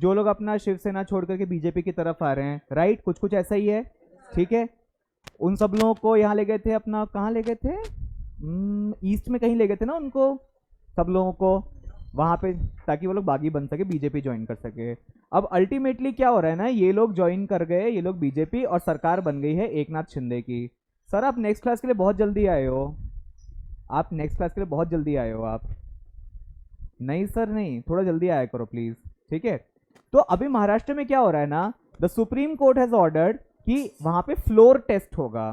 जो लोग अपना शिवसेना छोड़ करके बीजेपी की तरफ आ रहे हैं, राइट, कुछ कुछ ऐसा ही है, ठीक है। उन सब लोगों को यहाँ ले गए थे, अपना कहाँ ले गए थे, ईस्ट में कहीं ले गए थे ना उनको, सब लोगों को वहाँ पे, ताकि वो लोग बागी बन सके, बीजेपी ज्वाइन कर सके। अब अल्टीमेटली क्या हो रहा है ना, ये लोग ज्वाइन कर गए, ये लोग बीजेपी, और सरकार बन गई है एकनाथ शिंदे की। सर आप नेक्स्ट क्लास के लिए बहुत जल्दी आए हो, आप नेक्स्ट क्लास के लिए बहुत जल्दी आए हो आप। नहीं सर नहीं, थोड़ा जल्दी आया करो प्लीज, ठीक है। तो अभी महाराष्ट्र में क्या हो रहा है ना, the supreme court has ordered कि वहां पे फ्लोर टेस्ट होगा।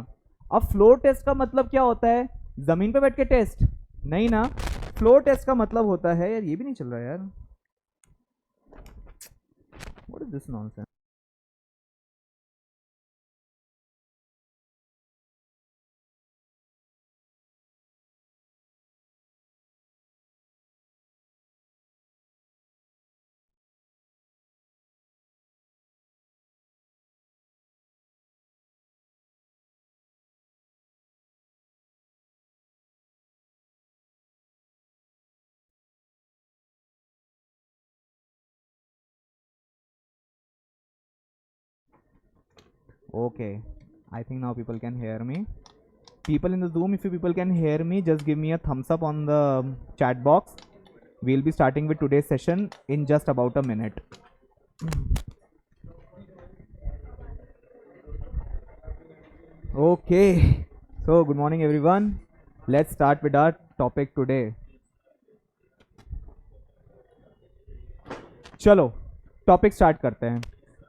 अब फ्लोर टेस्ट का मतलब क्या होता है, जमीन पे बैठ के टेस्ट नहीं ना, फ्लोर टेस्ट का मतलब होता है, यार ये भी नहीं चल रहा यार, what is this nonsense. Okay, I think now people can hear me. People in the Zoom, if you people can hear me, just give me a thumbs up on the chat box. We'll be starting with today's session in just about a minute. Okay, so good morning everyone. Let's start with our topic today. चलो topic start करते हैं।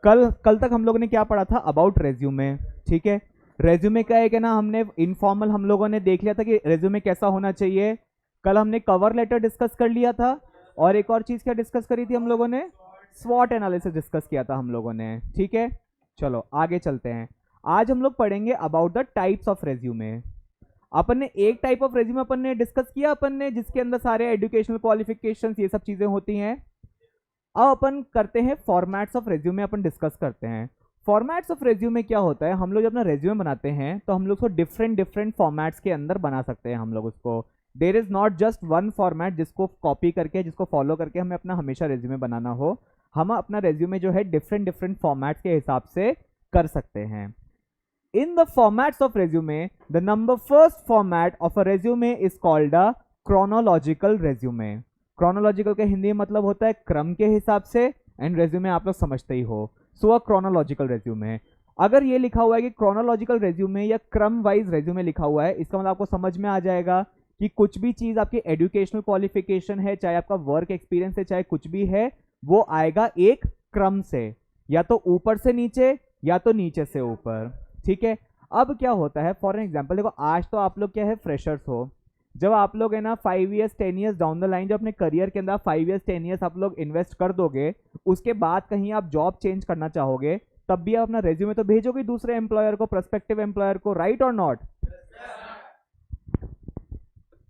कल कल तक हम लोगों ने क्या पढ़ा था, अबाउट रेज्यूमे, ठीक है। रेज्यूमे का है कि ना, हमने इनफॉर्मल हम लोगों ने देख लिया था कि रेज्यूमे कैसा होना चाहिए। कल हमने कवर लेटर डिस्कस कर लिया था, और एक और चीज क्या डिस्कस करी थी हम लोगों ने, स्वॉट एनालिसिस डिस्कस किया था हम लोगों ने, ठीक है। चलो आगे चलते हैं। आज हम लोग पढ़ेंगे about the types of resume. अपन ने एक टाइप ऑफ रेज्यूमे अपन ने डिस्कस किया, अपन ने जिसके अंदर सारे एजुकेशनल क्वालिफिकेशंस ये सब चीजें होती हैं। अब अपन करते हैं formats of resume, upon discuss करते हैं फॉर्मेट्स ऑफ रेज्यूमे क्या होता है। हम लोग जब अपना रेज्यूमे बनाते हैं तो हम लोग उसको डिफरेंट डिफरेंट फॉर्मेट्स के अंदर बना सकते हैं हम लोग उसको। There is not just one format जिसको कॉपी करके, जिसको फॉलो करके हमें अपना हमेशा रेज्यूमे बनाना हो। हम अपना रेज्यूमे जो है डिफरेंट डिफरेंट फॉर्मेट्स के हिसाब से कर सकते हैं। In the formats of resume, the number first format of a resume is called a chronological resume. Chronological का हिंदी में मतलब होता है क्रम के हिसाब से, एंड रेज्यूमे आप लोग समझते ही हो, सो अ क्रोनोलॉजिकल रेज्यूमे। अगर ये लिखा हुआ है कि क्रोनोलॉजिकल रेज्यूमे या क्रम वाइज रेज्यूमे लिखा हुआ है, इसका मतलब आपको समझ में आ जाएगा कि कुछ भी चीज आपकी एजुकेशनल क्वालिफिकेशन है, चाहे आपका वर्क एक्सपीरियंस है, चाहे कुछ भी है, वो आएगा एक क्रम से, या तो ऊपर से नीचे या तो नीचे से ऊपर, ठीक है। अब क्या होता है, फॉर एग्जाम्पल देखो, आज तो आप लोग क्या है, फ्रेशर्स हो। जब आप लोग है ना 5 years 10 years down the line, जब अपने करियर के अंदर 5 ईयर्स 10 ईयर्स आप लोग इन्वेस्ट कर दोगे, उसके बाद कहीं आप जॉब चेंज करना चाहोगे, तब भी आप अपना रेज्यूमे तो भेजोगे दूसरे एम्प्लॉयर को, प्रोस्पेक्टिव एम्प्लॉयर को, राइट और नॉट।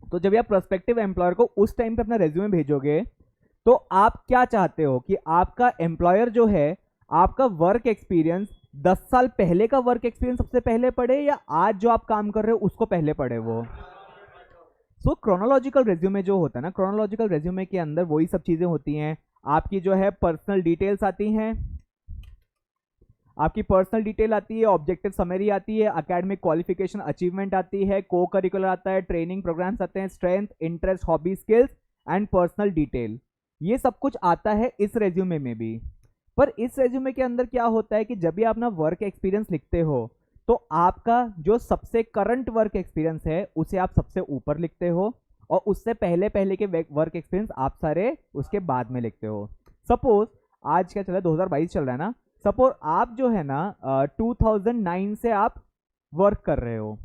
तो जब आप प्रोस्पेक्टिव एम्प्लॉयर को उस टाइम पे अपना रेज्यूमे भेजोगे, तो आप क्या चाहते हो कि आपका एम्प्लॉयर जो है, आपका वर्क एक्सपीरियंस 10 साल पहले का वर्क एक्सपीरियंस सबसे पहले पढ़े, या आज जो आप काम कर रहे हो उसको पहले पढ़े वो। सो क्रोनोलॉजिकल रेज्यूमे जो होता है ना, क्रोनोलॉजिकल रेज्यूमे के अंदर वही सब चीजें होती हैं। आपकी जो है पर्सनल डिटेल्स आती हैं, आपकी पर्सनल डिटेल आती है, ऑब्जेक्टिव समरी आती है, एकेडमिक क्वालिफिकेशन अचीवमेंट आती है, को करिकुलर आता है, ट्रेनिंग प्रोग्राम्स आते हैं, strength interest hobby skills and personal detail, ये सब कुछ आता है इस रेज्यूमे में भी। पर इस रेज्यूमे के अंदर क्या होता है कि जब भी आप अपना वर्क एक्सपीरियंस लिखते हो, तो आपका जो सबसे करंट वर्क एक्सपीरियंस है उसे आप सबसे ऊपर लिखते हो, और उससे पहले पहले के वर्क एक्सपीरियंस आप सारे उसके बाद में लिखते हो। सपोज आज क्या चल रहा है, 2022 चल रहा है ना, सपोज आप जो है ना 2009 से आप वर्क कर रहे हो,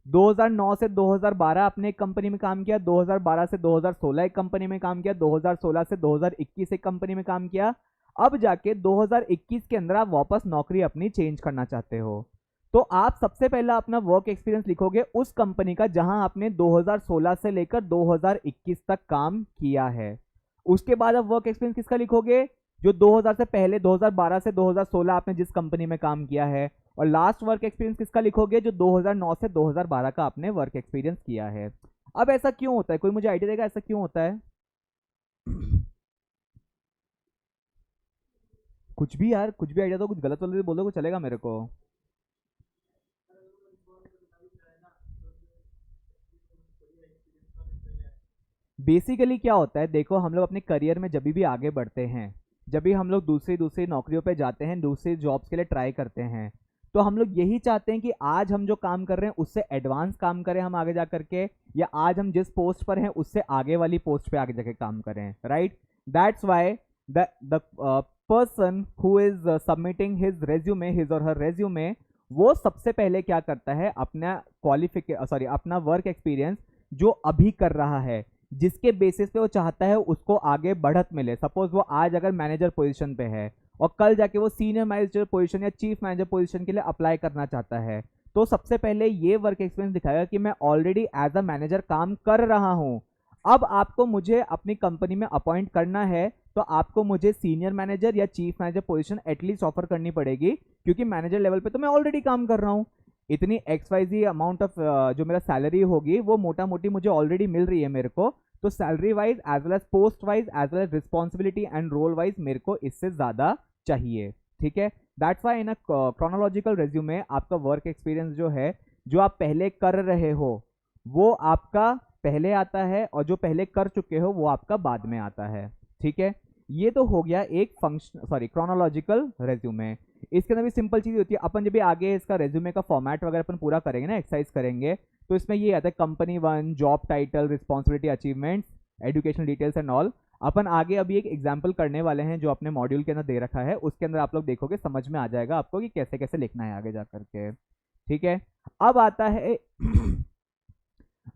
2009 से 2012 आपने एक कंपनी में काम किया, 2012 से 2016 एक कंपनी में काम किया, 2016 से 2021 एक कंपनी में काम किया। अब जाके 2021 के अंदर आप वापस नौकरी अपनी चेंज करना चाहते हो, तो आप सबसे पहला अपना वर्क एक्सपीरियंस लिखोगे उस कंपनी का जहां आपने 2016 से लेकर 2021 तक काम किया है। उसके बाद आप वर्क एक्सपीरियंस किसका लिखोगे, जो 2000 से पहले 2012 से 2016 आपने जिस कंपनी में काम किया है। और लास्ट वर्क एक्सपीरियंस किसका लिखोगे, जो 2009 से 2012 का आपने वर्क एक्सपीरियंस किया है। अब ऐसा क्यों होता है, कोई मुझे आइडिया देगा ऐसा क्यों होता है? कुछ भी यार, कुछ भी आइडिया दो, कुछ गलत वाले बोल दो, कुछ चलेगा मेरे को। बेसिकली क्या होता है, देखो हम लोग अपने करियर में जब भी आगे बढ़ते हैं, जब भी हम लोग दूसरी दूसरी नौकरियों पे जाते हैं, दूसरी जॉब्स के लिए ट्राई करते हैं, तो हम लोग यही चाहते हैं कि आज हम जो काम कर रहे हैं उससे एडवांस काम करें हम आगे जा करके, या आज हम जिस पोस्ट पर हैं उससे आगे वाली पोस्ट पे आगे जाके काम करें, right. That's why the person who is submitting his resume, his और हर रेज्यूमे, वो सबसे पहले क्या करता है, अपना अपना वर्क एक्सपीरियंस जो अभी कर रहा है, जिसके बेसिस पे वो चाहता है उसको आगे बढ़त मिले। सपोज वो आज अगर मैनेजर पोजीशन पे है और कल जाके वो सीनियर मैनेजर पोजीशन या चीफ मैनेजर पोजीशन के लिए अप्लाई करना चाहता है, तो सबसे पहले ये वर्क एक्सपीरियंस दिखाएगा कि मैं ऑलरेडी एज अ मैनेजर काम कर रहा हूँ। अब आपको मुझे अपनी कंपनी में अपॉइंट करना है, तो आपको मुझे सीनियर मैनेजर या chief manager position at least offer करनी पड़ेगी, क्योंकि मैनेजर लेवल पे तो मैं ऑलरेडी काम कर रहा हूँ। इतनी XYZ अमाउंट ऑफ जो मेरा सैलरी होगी वो मोटा मोटी मुझे ऑलरेडी मिल रही है मेरे को, तो salary wise as well as post wise as well as responsibility and role wise मेरे को इससे ज्यादा चाहिए, ठीक है। That's why in a chronological resume आपका वर्क एक्सपीरियंस जो है, जो आप पहले कर रहे हो वो आपका पहले आता है, और जो पहले कर चुके हो वो आपका बाद में आता है, ठीक है। ये तो हो गया एक क्रोनोलॉजिकल रेज्यूमे। इसके अंदर भी सिंपल चीज होती है, अपन जब भी आगे इसका रेज्यूमे का फॉर्मेट वगैरह अपन पूरा करेंगे ना, एक्सरसाइज करेंगे, तो इसमें ये आता है company one, job title, responsibility, achievements, educational details and all. अपन आगे अभी एक एग्जाम्पल करने वाले हैं जो अपने मॉड्यूल के अंदर दे रखा है, उसके अंदर आप लोग देखोगे, समझ में आ जाएगा आपको कि कैसे कैसे लिखना है आगे जा करके, ठीक है। अब आता है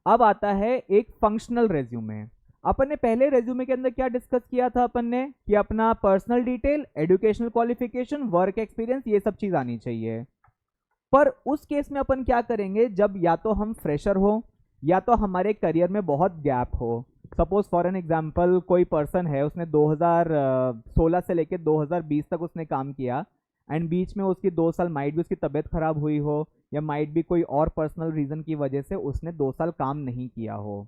अब आता है एक फंक्शनल रेज्यूमे। अपन ने पहले रेज्यूमे के अंदर क्या डिस्कस किया था, अपन ने कि अपना personal detail, educational qualification, work experience, ये सब चीज आनी चाहिए। पर उस केस में अपन क्या करेंगे, जब या तो हम फ्रेशर हो या तो हमारे करियर में बहुत गैप हो। सपोज फॉर एन एग्जांपल कोई पर्सन है, उसने 2016 से लेकर 2020 तक उसने काम किया, एंड बीच में उसकी 2 साल माइट भी उसकी तबीयत खराब हुई हो, या माइट भी कोई और पर्सनल रीजन की वजह से उसने 2 साल काम नहीं किया हो।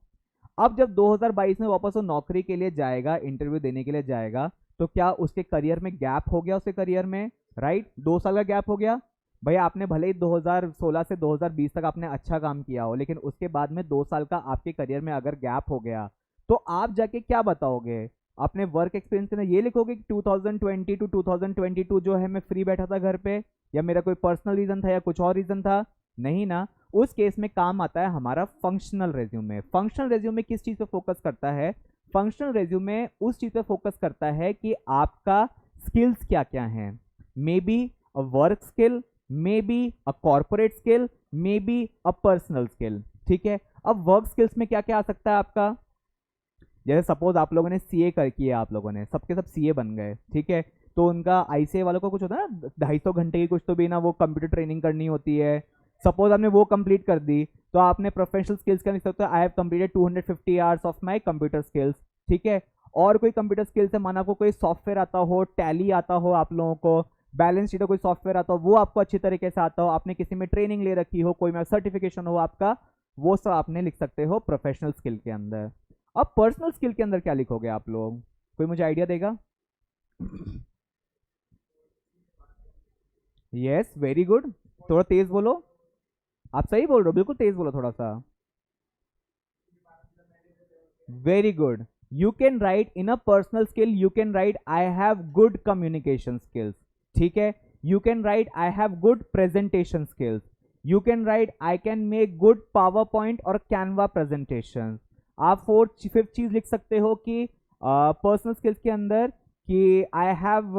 अब जब 2022 में वापस वो नौकरी के लिए जाएगा, इंटरव्यू देने के लिए जाएगा, तो क्या उसके करियर में गैप हो गया, उसके करियर में, राइट, 2 साल का गैप हो गया। भैया आपने भले ही 2016 से 2020 तक आपने अच्छा काम किया हो, लेकिन उसके बाद में 2 साल का आपके करियर में अगर गैप हो गया, तो आप जाके क्या बताओगे अपने वर्क एक्सपीरियंस के अंदर? ये लिखोगे कि 2020 टू 2022 जो है मैं फ्री बैठा था घर पे, या मेरा कोई पर्सनल रीजन था या कुछ और रीजन था? नहीं ना। उस केस में काम आता है हमारा फंक्शनल रेज्यूमे। फंक्शनल रेज्यूमे किस चीज पे फोकस करता है? फंक्शनल रेज्यूमे उस चीज पे फोकस करता है कि आपका स्किल्स क्या क्या हैं। May be a work skill, may be a corporate skill, may be a personal skill, ठीक है। अब वर्क स्किल्स में क्या क्या आ सकता है आपका? जैसे सपोज आप लोगों ने सीए कर किया, आप लोगों ने सबके सब सीए बन गए, ठीक है, तो उनका आईसीए वालों को कुछ होता है ना, 250 घंटे की कुछ तो भी ना वो कंप्यूटर ट्रेनिंग करनी होती है। सपोज आपने वो कंप्लीट कर दी, तो आपने प्रोफेशनल स्किल्स का लिख सकते हो, I have completed 250 hours of my computer skills, ठीक है। और कोई कंप्यूटर स्किल्स है, माना आपको कोई सॉफ्टवेयर आता हो, टैली आता हो आप लोगों को, बैलेंस शीट कोई सॉफ्टवेयर आता हो वो आपको अच्छी तरीके से आता हो, आपने किसी में ट्रेनिंग ले रखी हो, कोई में सर्टिफिकेशन हो आपका, वो सब आपने लिख सकते हो प्रोफेशनल स्किल के अंदर। अब पर्सनल स्किल के अंदर क्या लिखोगे आप लोग? कोई मुझे आइडिया देगा? Yes, very good. थोड़ा तेज बोलो। आप सही बोल रहे हो, बिल्कुल तेज बोलो थोड़ा सा। Very good. You can write in a personal skill, you can right I have good communication skills, ठीक है। You can right I have good presentation skills, you can right I can make good power point और Canva presentation. आप fifth चीज लिख सकते हो कि personal skills के अंदर कि I have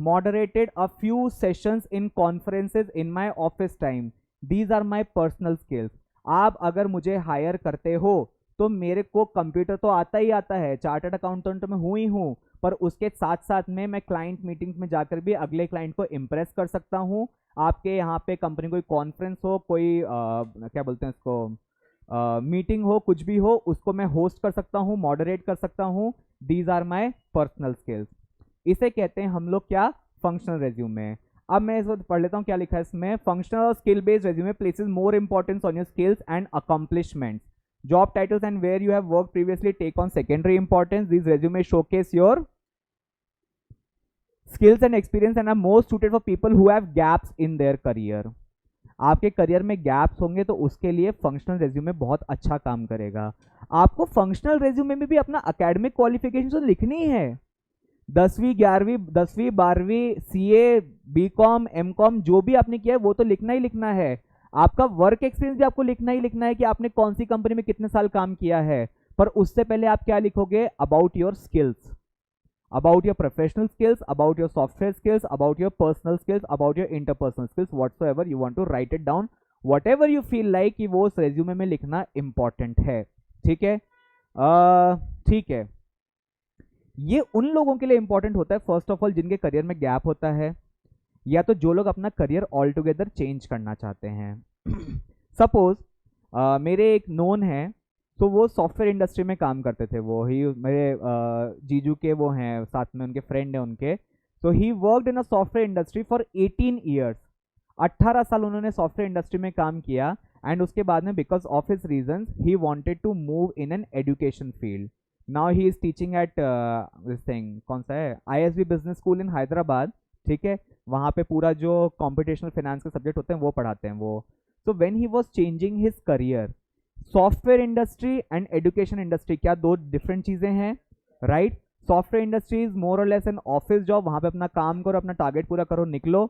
moderated a few sessions in conferences in my office time, these are my personal skills. आप अगर मुझे हायर करते हो तो मेरे को कंप्यूटर तो आता ही आता है, चार्टर्ड अकाउंटेंट में हूँ ही हूँ, पर उसके साथ साथ में मैं क्लाइंट मीटिंग्स में जाकर भी अगले क्लाइंट को इम्प्रेस कर सकता हूँ। आपके यहाँ पे कंपनी कोई कॉन्फ्रेंस हो, कोई क्या बोलते हैं इसको, मीटिंग हो, कुछ भी हो, उसको मैं होस्ट कर सकता हूँ, मॉडरेट कर सकता हूँ। These are my personal skills. इसे कहते हैं हम लोग क्या? Functional resume. अब मैं इस वक्त पढ़ लेता हूँ क्या लिखा है इसमें। फंक्शनल और skill based resume places more importance on your skills and accomplishments. Job titles and where you have worked previously take on secondary importance. These resumes showcase your skills and experience and are more suited for people who have gaps in their career. आपके career में gaps होंगे तो उसके लिए functional resume बहुत अच्छा काम करेगा। आपको फंक्शनल रेज्यूमे में भी अपना एकेडमिक क्वालिफिकेशन तो लिखनी है, 10वीं 11वीं 10वीं 12वीं सीए बीकॉम एमकॉम जो भी आपने किया है वो तो लिखना ही लिखना है। आपका वर्क एक्सपीरियंस भी आपको लिखना ही लिखना है कि आपने कौन सी कंपनी में कितने साल काम किया है। पर उससे पहले आप क्या लिखोगे? About your skills, about your professional skills, about your software skills, about your personal skills, about your interpersonal skills, whatsoever you want to write it down, whatever you feel like कि वो उस रेज्यूमे में लिखना important है। ठीक है, ठीक है। ये उन लोगों के लिए इंपॉर्टेंट होता है फर्स्ट ऑफ ऑल जिनके करियर में गैप होता है, या तो जो लोग अपना करियर ऑल टुगेदर चेंज करना चाहते हैं। सपोज मेरे एक नोन है, तो वो सॉफ्टवेयर इंडस्ट्री में काम करते थे। वो ही मेरे जीजू के वो हैं, साथ में उनके फ्रेंड हैं उनके। So he worked in a software industry for 18 years. 18 साल उन्होंने सॉफ्टवेयर इंडस्ट्री में काम किया एंड उसके बाद में because of his reasons he wanted to move in an education field. Now he is teaching at this thing, कौन सा है, ISB business school in Hyderabad. ठीक है, वहाँ पे पूरा जो कॉम्पिटिशनल फाइनेंस के सब्जेक्ट होते हैं वो पढ़ाते हैं वो। So when he was changing his career, software industry and education industry क्या दो डिफरेंट चीजें हैं, right? Software industry is more or less an office job, वहां पे अपना काम करो, अपना टारगेट पूरा करो, निकलो।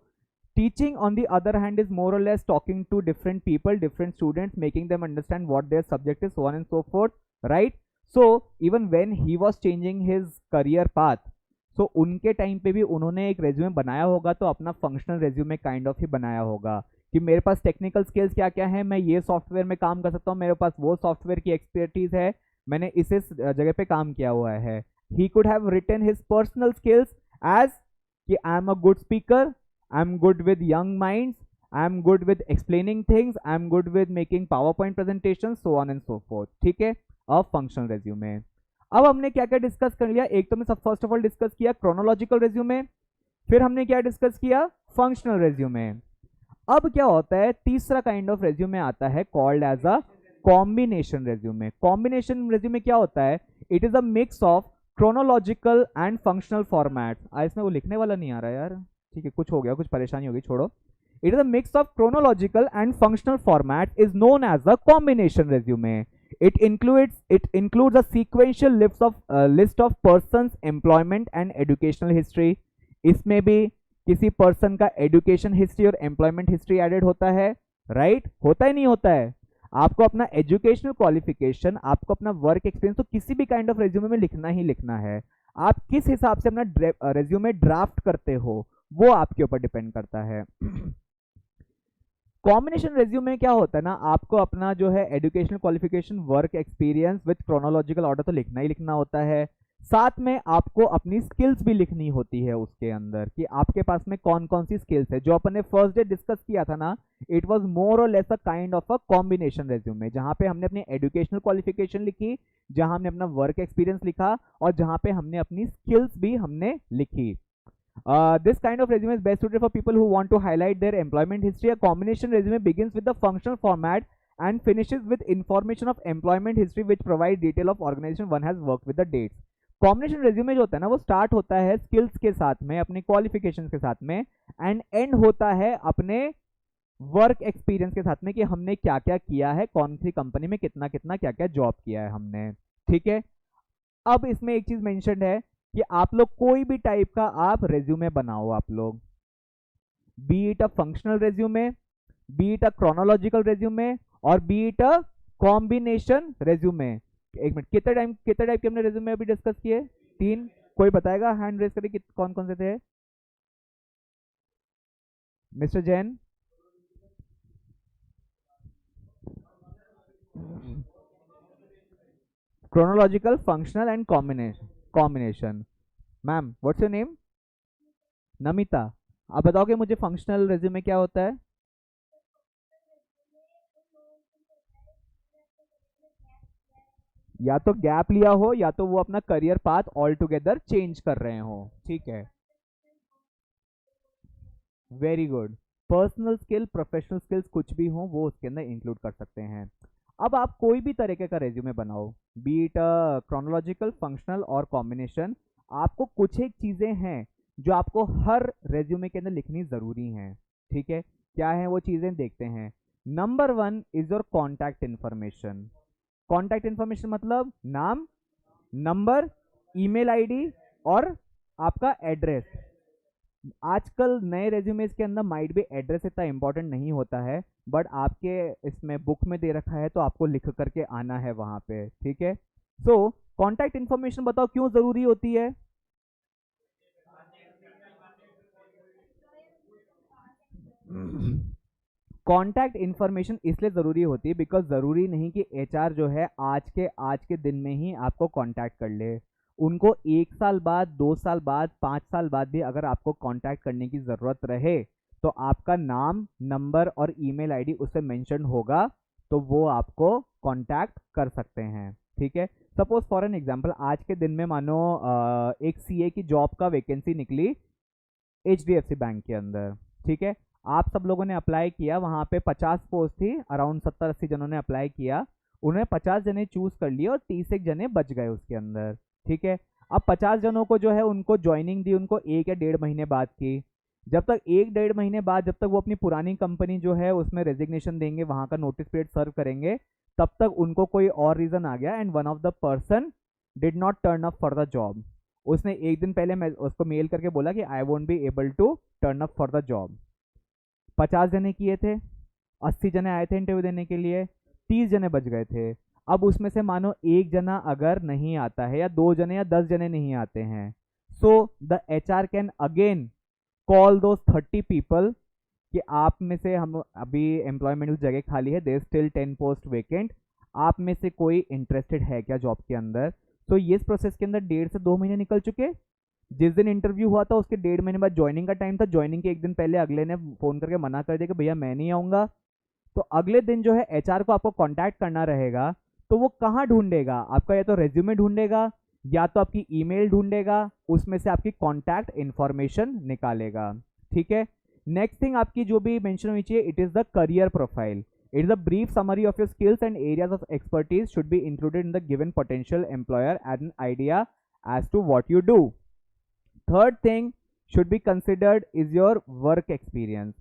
Teaching on the other hand is more or less talking to different people, different students, making them understand what their subject is, so on and so forth, right? So even when he was changing his career path, so उनके time पे भी उन्होंने एक resume बनाया होगा, तो अपना functional resume kind of ही बनाया होगा कि मेरे पास टेक्निकल स्किल्स क्या क्या है, मैं ये सॉफ्टवेयर में काम कर सकता हूँ, मेरे पास वो सॉफ्टवेयर की एक्सपर्टीज है, मैंने इस जगह पे काम किया हुआ है। He could have written his personal skills as कि I am a good speaker, I am good with young minds, I am good with explaining things, I am good with making PowerPoint presentation, so on and so forth. ठीक है, अ functional resume. अब हमने क्या क्या discuss कर लिया? एक तो मैं सब फर्स्ट ऑफ ऑल डिस्कस किया क्रोनोलॉजिकल रेज्यूमे, फिर हमने क्या डिस्कस किया? Functional resume. अब क्या होता है, तीसरा काइंड ऑफ रेज्यूमे आता है called as a combination resume. Combination resume क्या होता है? It is a mix of chronological and functional format. इसमें वो लिखने वाला नहीं आ रहा यार, ठीक है, कुछ हो गया, कुछ परेशानी होगी, छोड़ो। It is a mix of chronological and functional format is known as a combination resume. It includes a sequential list of persons employment and educational history। इसमें भी किसी पर्सन का एजुकेशन हिस्ट्री और एम्प्लॉयमेंट हिस्ट्री एडेड होता है, right? होता ही नहीं होता है? आपको अपना एजुकेशनल क्वालिफिकेशन, आपको अपना वर्क एक्सपीरियंस तो किसी भी काइंड ऑफ रेज्यूमे में लिखना ही लिखना है। आप किस हिसाब से अपना रेज्यूमे ड्राफ्ट करते हो वो आपके ऊपर डिपेंड करता है। कॉम्बिनेशन रेज्यूमे में क्या होता है ना, आपको अपना जो है educational qualification, work experience with chronological order तो लिखना ही लिखना होता है। साथ में आपको अपनी स्किल्स भी लिखनी होती है उसके अंदर कि आपके पास में कौन कौन सी स्किल्स है। जो अपन ने फर्स्ट डे डिस्कस किया था ना, it was more or less a kind of a combination resume, जहां पे हमने अपनी एजुकेशनल क्वालिफिकेशन लिखी, जहां हमने अपना वर्क एक्सपीरियंस लिखा और जहां पे हमने अपनी स्किल्स भी हमने लिखी। This kind of resume is best suited for people who want to highlight their employment history. A combination resume begins with the functional format and finishes with information of employment history which provide detail of organization one has worked with the dates. Combination resume जो होता है ना, वो start होता है skills के साथ में, अपने क्वालिफिकेशंस के साथ में, एंड एंड होता है अपने वर्क एक्सपीरियंस के साथ में कि हमने क्या क्या किया है, कौन सी कंपनी में कितना कितना क्या क्या जॉब किया है हमने। ठीक है, अब इसमें एक चीज मेंशन है कि आप लोग कोई भी टाइप का आप रेज्यूमे बनाओ, आप लोग be it a functional resume, be it a chronological resume, और be it a combination resume. एक मिनट, कितने टाइप के हमने रेज्यूमे अभी डिस्कस किए? 3। कोई बताएगा? हैंड रेज करिए, कौन कौन से थे? Mister Jain, chronological, functional and combination. Ma'am what's your name? Namita. आप बताओगे मुझे फंक्शनल रेज्यूमे क्या होता है? या तो गैप लिया हो, या तो वो अपना career path all together change कर रहे हो। ठीक है, very good. Personal skill, professional skills कुछ भी हो वो उसके अंदर इंक्लूड कर सकते हैं। अब आप कोई भी तरीके का रेज्यूमे बनाओ, बी इट क्रोनोलॉजिकल, फंक्शनल और कॉम्बिनेशन, आपको कुछ एक चीजें हैं जो आपको हर रेज्यूमे के अंदर लिखनी जरूरी है। ठीक है, क्या है वो चीजें देखते हैं। Number 1 is your contact information. Contact information मतलब नाम, नंबर, ईमेल आईडी और आपका एड्रेस। आजकल नए रेज्यूमेस के अंदर माइट भी एड्रेस इतना इंपॉर्टेंट नहीं होता है, बट आपके इसमें बुक में दे रखा है तो आपको लिख करके आना है वहां पे। ठीक है, सो कॉन्टैक्ट इन्फॉर्मेशन बताओ क्यों जरूरी होती है। कॉन्टैक्ट इन्फॉर्मेशन इसलिए ज़रूरी होती है बिकॉज ज़रूरी नहीं कि एचआर जो है आज के दिन में ही आपको कांटेक्ट कर ले। उनको 1 साल बाद, 2 साल बाद, 5 साल बाद भी अगर आपको कांटेक्ट करने की ज़रूरत रहे तो आपका नाम, नंबर और ईमेल आईडी उससे मेंशन होगा, तो वो आपको कांटेक्ट कर सकते हैं। ठीक है, सपोज फॉर एन एग्जांपल आज के दिन में मानो एक सीए की जॉब का वैकेंसी निकली एचडीएफसी बैंक के अंदर। ठीक है, आप सब लोगों ने अप्लाई किया, वहां पे 50 पोस्ट थी, अराउंड 70-80 जनों ने अप्लाई किया, उन्हें 50 जने चूज कर लिए और 30 जने बच गए उसके अंदर। ठीक है, अब 50 जनों को जो है उनको ज्वाइनिंग दी उनको 1 या 1.5 महीने बाद की। जब तक 1-1.5 महीने बाद जब तक वो अपनी पुरानी कंपनी जो है उसमें रेजिग्नेशन देंगे, वहां का नोटिस पीरियड सर्व करेंगे, तब तक उनको कोई और रीजन आ गया and one of the person did not turn up for the job. उसने एक दिन पहले मैं उसको मेल करके बोला कि I won't be able to turn up for the job. 50 जने किए थे, 80 जने आए थे इंटरव्यू देने के लिए, 30 जने बच गए थे। अब उसमें से मानो एक जना अगर नहीं आता है या 2 जने या 10 जने नहीं आते हैं, so the HR can again call those 30 people कि आप में से, हम अभी एम्प्लॉयमेंट जगह खाली है, देयर स्टिल 10 पोस्ट वेकेंट, आप में से कोई इंटरेस्टेड है क्या जॉब के अंदर। तो ये इस प्रोसेस के अंदर 1.5 से 2 महीने निकल चुके। जिस दिन इंटरव्यू हुआ था उसके 1.5 महीने बाद ज्वाइनिंग का टाइम था, ज्वाइनिंग के एक दिन पहले अगले ने फोन करके मना कर दिया कि भैया मैं नहीं आऊंगा। तो अगले दिन जो है एचआर को आपको कांटेक्ट करना रहेगा, तो वो कहाँ ढूंढेगा, आपका या तो रेज्यूमे ढूंढेगा या तो आपकी ईमेल ढूंढेगा, उसमें से आपकी कांटेक्ट इन्फॉर्मेशन निकालेगा। ठीक है, नेक्स्ट थिंग आपकी जो भी मेंशन होनी चाहिए, it is the career profile. It is a brief summary of your skills and areas of expertise should be included in the given potential employer and an idea as to what you do. Third thing should be considered is your work experience.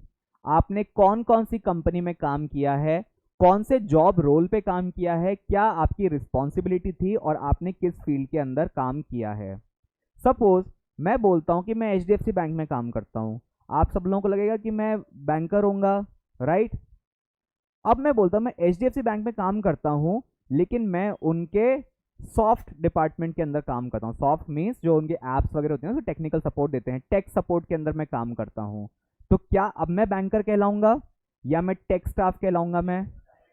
आपने कौन कौन सी company में काम किया है, कौन से job role पे काम किया है, क्या आपकी रिस्पॉन्सिबिलिटी थी और आपने किस फील्ड के अंदर काम किया है। सपोज मैं बोलता हूँ कि मैं एचडीएफसी बैंक में काम करता हूँ, आप सब लोगों को लगेगा कि मैं बैंकर होऊंगा, राइट। अब मैं बोलता हूँ मैं एचडीएफसी बैंक में काम करता हूँ, लेकिन मैं उनके सॉफ्ट डिपार्टमेंट के अंदर काम करता हूँ। सॉफ्ट मीन्स जो उनके एप्स वगैरह होते हैं तो टेक्निकल सपोर्ट देते हैं, टेक सपोर्ट के अंदर मैं काम करता हूँ। तो क्या अब मैं बैंकर कहलाऊंगा या मैं टेक स्टाफ कहलाऊंगा मैं,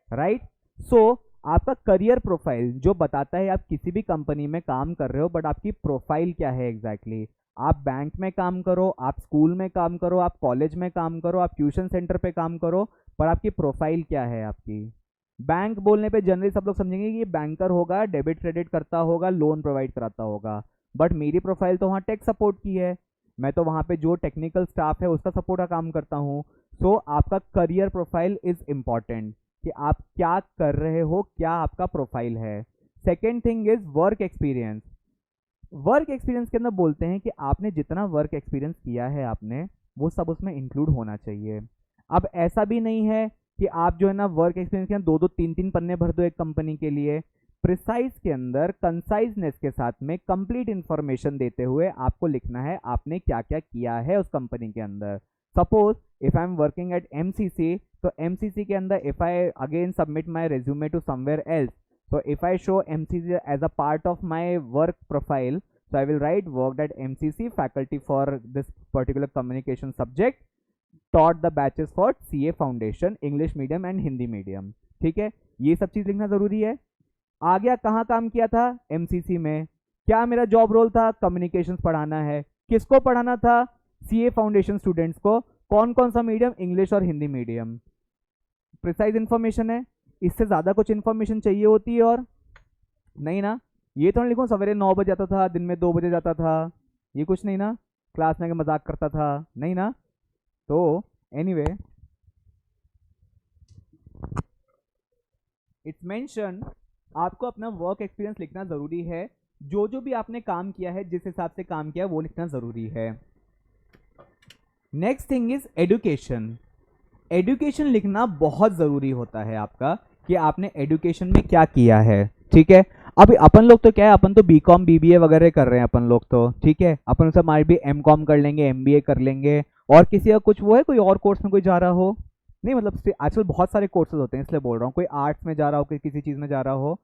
राइट। सो आपका करियर प्रोफाइल जो बताता है आप किसी भी कंपनी में काम कर रहे हो, बट आपकी प्रोफाइल क्या है एग्जैक्टली। आप बैंक में काम करो, आप स्कूल में काम करो, आप कॉलेज में काम करो, आप ट्यूशन सेंटर पे काम करो, पर आपकी प्रोफाइल क्या है आपकी। बैंक बोलने पे जनरली सब लोग समझेंगे कि ये बैंकर होगा, डेबिट क्रेडिट करता होगा, लोन प्रोवाइड कराता होगा, बट मेरी प्रोफाइल तो वहाँ टेक सपोर्ट की है, मैं तो वहाँ पे जो टेक्निकल स्टाफ है उसका सपोर्ट का काम करता हूँ। सो आपका करियर प्रोफाइल इज इम्पॉर्टेंट कि आप क्या कर रहे हो, क्या आपका प्रोफाइल है। Second thing is work experience. Work experience के अंदर बोलते हैं कि आपने जितना वर्क एक्सपीरियंस किया है आपने, वो सब उसमें इंक्लूड होना चाहिए। अब ऐसा भी नहीं है कि आप जो है ना वर्क एक्सपीरियंस के 2-2 3-3 पन्ने भर दो एक कंपनी के लिए। प्रिसाइज के अंदर कंसाइजनेस के साथ में कंप्लीट इंफॉर्मेशन देते हुए आपको लिखना है आपने क्या क्या किया है उस कंपनी के अंदर। Suppose if I am working at MCC, तो एमसीसी के अंदर if I again submit my resume to somewhere else, so if I show MCC as a part of my work profile, so I will write worked at MCC faculty for this particular communication subject, taught the batches for CA Foundation English medium and Hindi medium। ठीक है, ये सब चीज लिखना जरूरी है। आ गया कहाँ काम किया था, MCC में। क्या मेरा जॉब रोल था, कम्युनिकेशंस पढ़ाना है। किसको पढ़ाना था, CA फाउंडेशन स्टूडेंट्स को। कौन कौन सा मीडियम, इंग्लिश और हिंदी मीडियम। प्रिसाइज इन्फॉर्मेशन है, इससे ज़्यादा कुछ इन्फॉर्मेशन चाहिए होती है और नहीं ना। ये तो लिखूँ सवेरे 9 बजे जाता था, दिन में 2 बजे जाता था, ये कुछ नहीं ना। क्लास में मजाक करता था, नहीं ना। तो एनीवे इट्स मेंशन, आपको अपना वर्क एक्सपीरियंस लिखना ज़रूरी है। जो जो भी आपने काम किया है, जिस हिसाब से काम किया है वो लिखना ज़रूरी है। Next thing is education. Education लिखना बहुत ज़रूरी होता है आपका, कि आपने एडुकेशन में क्या किया है। ठीक है, अभी अपन लोग तो क्या है, अपन तो बीकॉम बीबीए वगैरह कर रहे हैं अपन लोग तो, ठीक है, अपन सब हमारे भी एमकॉम कर लेंगे, एमबीए कर लेंगे। और किसी का कुछ वो है, कोई और कोर्स में कोई जा रहा हो? नहीं, मतलब आजकल बहुत सारे कोर्सेज होते हैं, इसलिए बोल रहा हूँ, कोई आर्ट्स में जा रहा हो, कोई किसी चीज़ में जा रहा हो।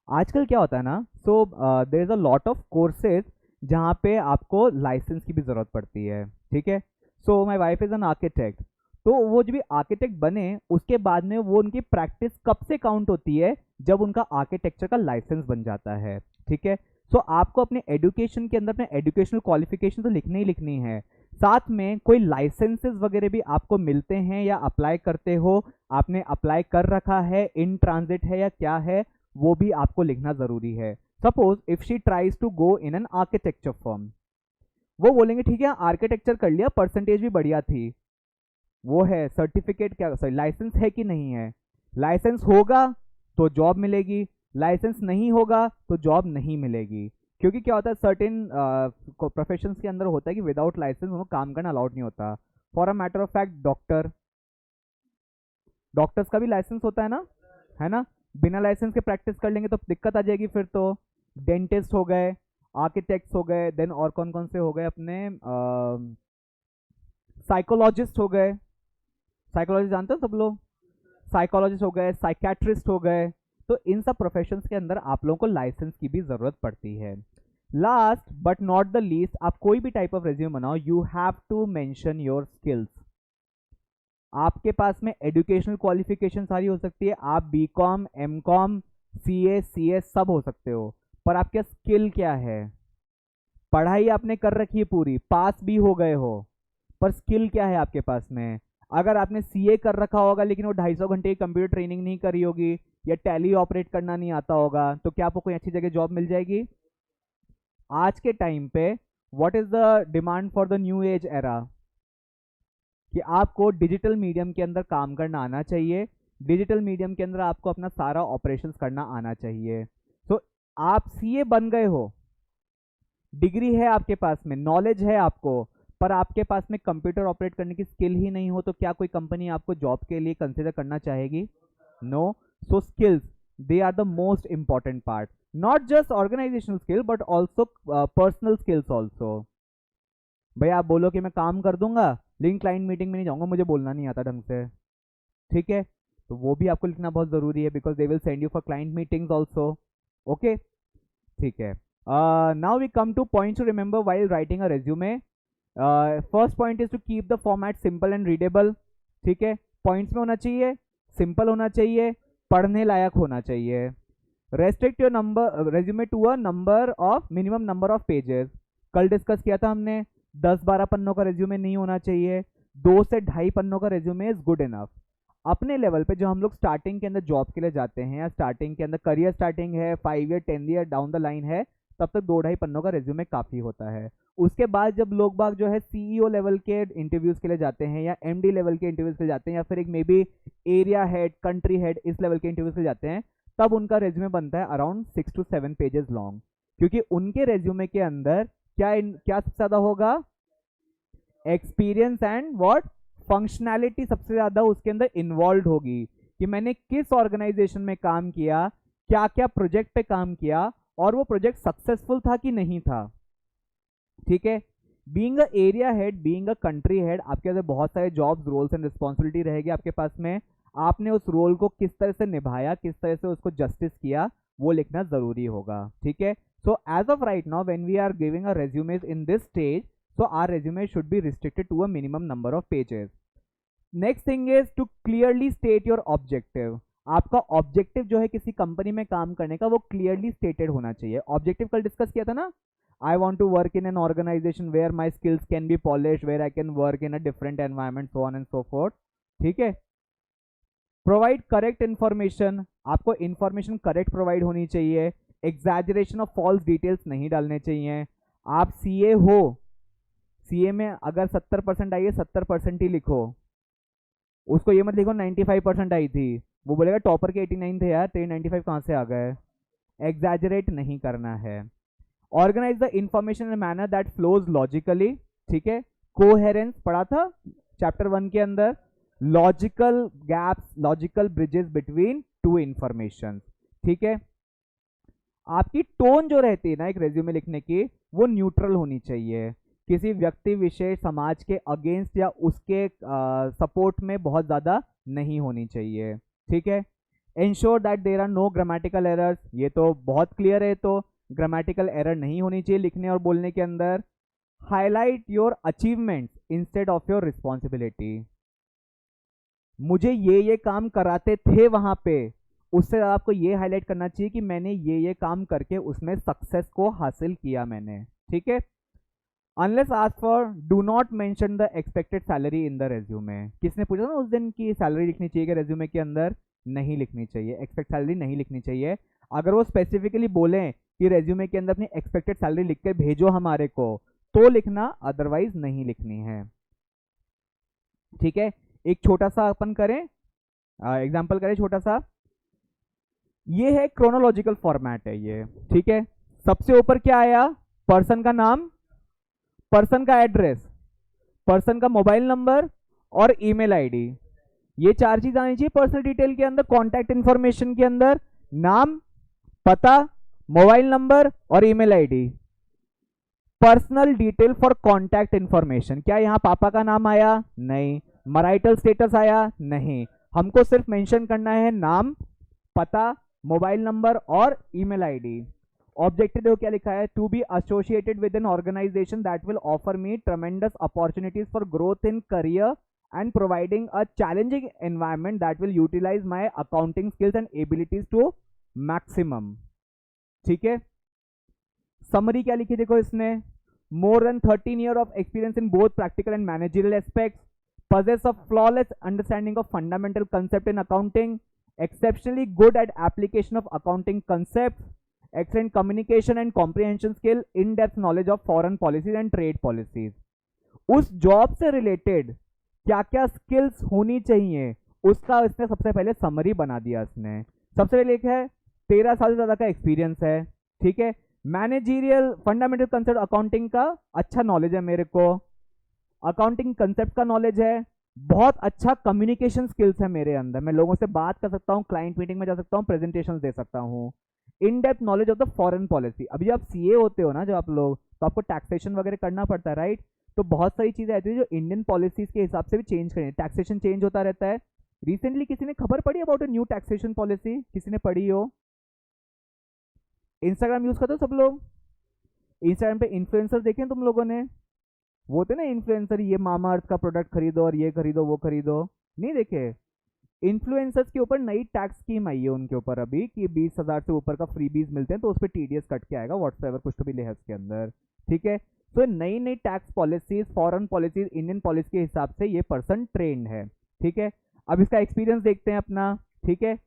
आजकल क्या होता है ना, so there is a lot of courses जहाँ पे आपको लाइसेंस की भी ज़रूरत पड़ती है। ठीक है, so my wife is an architect, तो वो जब भी आर्किटेक्ट बने उसके बाद में वो उनकी प्रैक्टिस कब से काउंट होती है, जब उनका आर्किटेक्चर का लाइसेंस बन जाता है। ठीक है, सो आपको अपने एजुकेशन के अंदर अपने एजुकेशनल क्वालिफिकेशन तो लिखनी ही लिखनी है, साथ में कोई लाइसेंसेस वगैरह भी आपको मिलते हैं या अप्लाई करते हो, आपने अप्लाई कर रखा है, इन ट्रांजिट है या क्या है, वो भी आपको लिखना ज़रूरी है। Suppose if she tries to go in an architecture firm, वो बोलेंगे ठीक है आर्किटेक्चर कर लिया, परसेंटेज भी बढ़िया थी, वो है सर्टिफिकेट, क्या सॉरी लाइसेंस है कि नहीं है? लाइसेंस होगा तो जॉब मिलेगी, लाइसेंस नहीं होगा तो जॉब नहीं मिलेगी। क्योंकि क्या होता है, सर्टेन प्रोफेशंस के अंदर होता है कि विदाउट लाइसेंस उनको काम करना अलाउड नहीं होता। For a matter of fact doctors का भी लाइसेंस होता है ना? बिना लाइसेंस के प्रैक्टिस कर लेंगे तो दिक्कत आ जाएगी फिर तो। डेंटिस्ट हो गए, आर्किटेक्ट्स हो गए, देन और कौन कौन से हो गए अपने, साइकोलॉजिस्ट हो गए, साइकोलॉजी जानते हो सब लोग, साइकोलॉजिस्ट हो गए, साइकेट्रिस्ट हो गए। तो इन सब प्रोफेशंस के अंदर आप लोगों को लाइसेंस की भी जरूरत पड़ती है। Last but not the least, आप कोई भी टाइप ऑफ रेज्यूम बनाओ, you have to mention your skills. आपके पास में एजुकेशनल क्वालिफिकेशन सारी हो सकती है, आप बीकॉम एमकॉम सीए सीएस सब हो सकते हो, पर आपके स्किल क्या है? पढ़ाई आपने कर रखी है पूरी, पास भी हो गए हो, पर स्किल क्या है आपके पास में? अगर आपने सीए कर रखा होगा लेकिन वो 250 घंटे की कंप्यूटर ट्रेनिंग नहीं करी होगी, या टैली ऑपरेट करना नहीं आता होगा, तो क्या आपको कोई अच्छी जगह जॉब मिल जाएगी? आज के टाइम पे what is the demand for the new age era, कि आपको डिजिटल मीडियम के अंदर काम करना आना चाहिए, डिजिटल मीडियम के अंदर आपको अपना सारा ऑपरेशंस करना आना चाहिए। तो आप सीए बन गए हो, डिग्री है आपके पास में, नॉलेज है आपको, पर आपके पास में कंप्यूटर ऑपरेट करने की स्किल ही नहीं हो, तो क्या कोई कंपनी आपको जॉब के लिए कंसिडर करना चाहेगी? No. So skills, they are the most important part, not just organizational skill but also personal skills also. भाई आप बोलो कि मैं काम कर दूंगा लेकिन क्लाइंट मीटिंग में नहीं जाऊंगा, मुझे बोलना नहीं आता ढंग से, ठीक है, तो वो भी आपको लिखना बहुत जरूरी है, because they will send you for client meetings also. Okay, ठीक है। Now we come to points to remember while writing a resume. First point is to keep the format simple and readable. ठीक है, points में होना चाहिए, simple होना चाहिए, पढ़ने लायक होना चाहिए। Restrict your number resume to a number of minimum number of pages. कल डिस्कस किया था हमने, 10-12 पन्नों का रेज्यूमे नहीं होना चाहिए, 2 से 2.5 पन्नों का रेज्यूमे इज गुड इनफ। अपने लेवल पे जो हम लोग स्टार्टिंग के अंदर जॉब के लिए जाते हैं, या स्टार्टिंग के अंदर करियर स्टार्टिंग है, 5 year 10 year down the line है, तब तक 2-2.5 पन्नों का रेज्यूमे काफ़ी होता है। उसके बाद जब लोग बाग जो है सीईओ लेवल के इंटरव्यूज़ के लिए जाते हैं, या एमडी लेवल के इंटरव्यूज़ के लिए जाते हैं, या फिर एक may be area head, country head, इस लेवल के इंटरव्यूज़ के लिए जाते हैं, तब उनका रेज्यूमे बनता है अराउंड 6 to 7 पेजेस लॉन्ग। क्योंकि उनके रेज्यूमे के अंदर क्या सबसे ज़्यादा होगा? एक्सपीरियंस एंड व्हाट फंक्शनैलिटी सबसे ज़्यादा उसके अंदर इन्वॉल्व होगी, कि मैंने किस ऑर्गेनाइजेशन में काम किया, क्या क्या प्रोजेक्ट पे काम किया, और वो प्रोजेक्ट सक्सेसफुल था कि नहीं था। ठीक है, being a area head, being a country head, आपके अंदर बहुत सारे जॉब्स, रोल्स एंड रिस्पॉन्सिबिलिटी रहेगी आपके पास में, आपने उस रोल को किस तरह से निभाया, किस तरह से उसको जस्टिस किया, वो लिखना जरूरी होगा। ठीक है, so as of right now when we are giving a resumes in this stage, so our resume should be restricted to a minimum number of pages. Next thing is to clearly state your objective. आपका objective जो है किसी company में काम करने का, वो clearly stated होना चाहिए। ऑब्जेक्टिव कल डिस्कस किया था ना, I want to work in an organisation where my skills can be polish, where I can work in a different environment, so on and so forth. ठीक है, प्रोवाइड करेक्ट इन्फॉर्मेशन, आपको information correct provide होनी चाहिए, exaggeration of false details नहीं डालने चाहिए। आप CA हो, सीए में अगर 70% आई है, 70% ही लिखो, उसको ये मत लिखो 95% आई थी, वो बोलेगा टॉपर के 89 थे यार, तेरे 95 कहाँ से आ गए। एग्जैजरेट नहीं करना है। Organise the information in manner that flows logically. ठीक है, कोहेरेंस पढ़ा था चैप्टर 1 के अंदर, logical gaps, logical bridges between two information. ठीक है, आपकी टोन जो रहती है ना एक रेज्यूमे लिखने की, वो न्यूट्रल होनी चाहिए, किसी व्यक्ति विशेष समाज के अगेंस्ट या उसके सपोर्ट में बहुत ज़्यादा नहीं होनी चाहिए। ठीक है, ensure that there are no grammatical errors, ये तो बहुत क्लियर है, तो ग्रामेटिकल एरर नहीं होनी चाहिए लिखने और बोलने के अंदर। Highlight your achievements instead of your responsibility, मुझे ये काम कराते थे वहां पे, उससे आपको ये हाईलाइट करना चाहिए कि मैंने ये काम करके उसमें सक्सेस को हासिल किया मैंने। ठीक है, unless asked for do not mention the expected salary in the resume. किसने पूछा ना उस दिन की सैलरी लिखनी चाहिए कि रेज्यूमे के अंदर नहीं लिखनी चाहिए, एक्सपेक्ट सैलरी नहीं लिखनी चाहिए। अगर वो स्पेसिफिकली बोलें कि रेज्यूमे के अंदर अपनी एक्सपेक्टेड सैलरी लिख के भेजो हमारे को, तो लिखना, अदरवाइज नहीं लिखनी है। ठीक है, एक छोटा सा अपन करें एग्जाम्पल करें छोटा सा, ये है क्रोनोलॉजिकल फॉर्मेट है ये। ठीक है, सबसे ऊपर क्या आया, पर्सन का नाम, पर्सन का एड्रेस, पर्सन का मोबाइल नंबर और ईमेल आईडी, ये चार चीज आनी चाहिए पर्सनल डिटेल के अंदर। कॉन्टैक्ट इंफॉर्मेशन के अंदर नाम, पता, मोबाइल नंबर और email ID. Personal detail for contact information, क्या यहां पापा का नाम आया? नहीं। मैरिटल स्टेटस आया? नहीं। हमको सिर्फ मेंशन करना है नाम, पता, मोबाइल नंबर और ईमेल आईडी। ऑब्जेक्टिव देखो क्या लिखा है, to be associated with an organisation that will offer me tremendous opportunities for growth in career and providing a challenging environment that will utilize my accounting skills and abilities to maximum। ठीक है, summary क्या लिखी देखो इसने, more than 13 years of experience in both practical and managerial aspects, possess a flawless understanding of fundamental concept in accounting, exceptionally good at application of accounting concepts, excellent communication and comprehension skill, in-depth knowledge of foreign policies and trade policies। उस job से related क्या क्या skills होनी चाहिए उसका इसने सबसे पहले समरी बना दिया। इसने सबसे पहले लिखा है 13 साल से ज़्यादा का एक्सपीरियंस है। ठीक है, मैनेजीरियल फंडामेंटल कंसेप्ट अकाउंटिंग का अच्छा नॉलेज है मेरे को, अकाउंटिंग कंसेप्ट का नॉलेज है, बहुत अच्छा कम्युनिकेशन स्किल्स है मेरे अंदर, मैं लोगों से बात कर सकता हूँ, क्लाइंट मीटिंग में जा सकता हूँ, प्रेजेंटेशन दे सकता हूँ। In depth knowledge of the foreign policy, अभी आप सीए होते हो ना जब आप लोग, तो आपको टैक्सेशन वगैरह करना पड़ता है, राइट? तो बहुत सारी चीजें आती है जो इंडियन पॉलिसीज के हिसाब से भी चेंज करें, टैक्सेशन चेंज होता रहता है। रिसेंटली किसी ने खबर पड़ी about a new taxation policy? किसी ने पढ़ी हो? इंस्टाग्राम यूज करते हो सब लोग? इंस्टाग्राम पे इन्फ्लुएंसर देखे तुम लोगों ने? वो होते ना इन्फ्लुएंसर, ये मामा अर्थ का प्रोडक्ट खरीदो और ये खरीदो वो खरीदो, नहीं देखे? इन्फ्लुएंसर्स के ऊपर नई टैक्स स्कीम आई है उनके ऊपर अभी कि 20,000 से ऊपर का फ्रीबीज मिलते हैं तो उस पर टीडीएस कट के आएगा व्हाट्सएवर कुछ तो भी लिहाज के अंदर। ठीक है, तो नई नई tax policies, foreign policies, Indian policy के हिसाब से ये पर्सन ट्रेंड है। ठीक है, अब इसका एक्सपीरियंस देखते हैं अपना। ठीक है,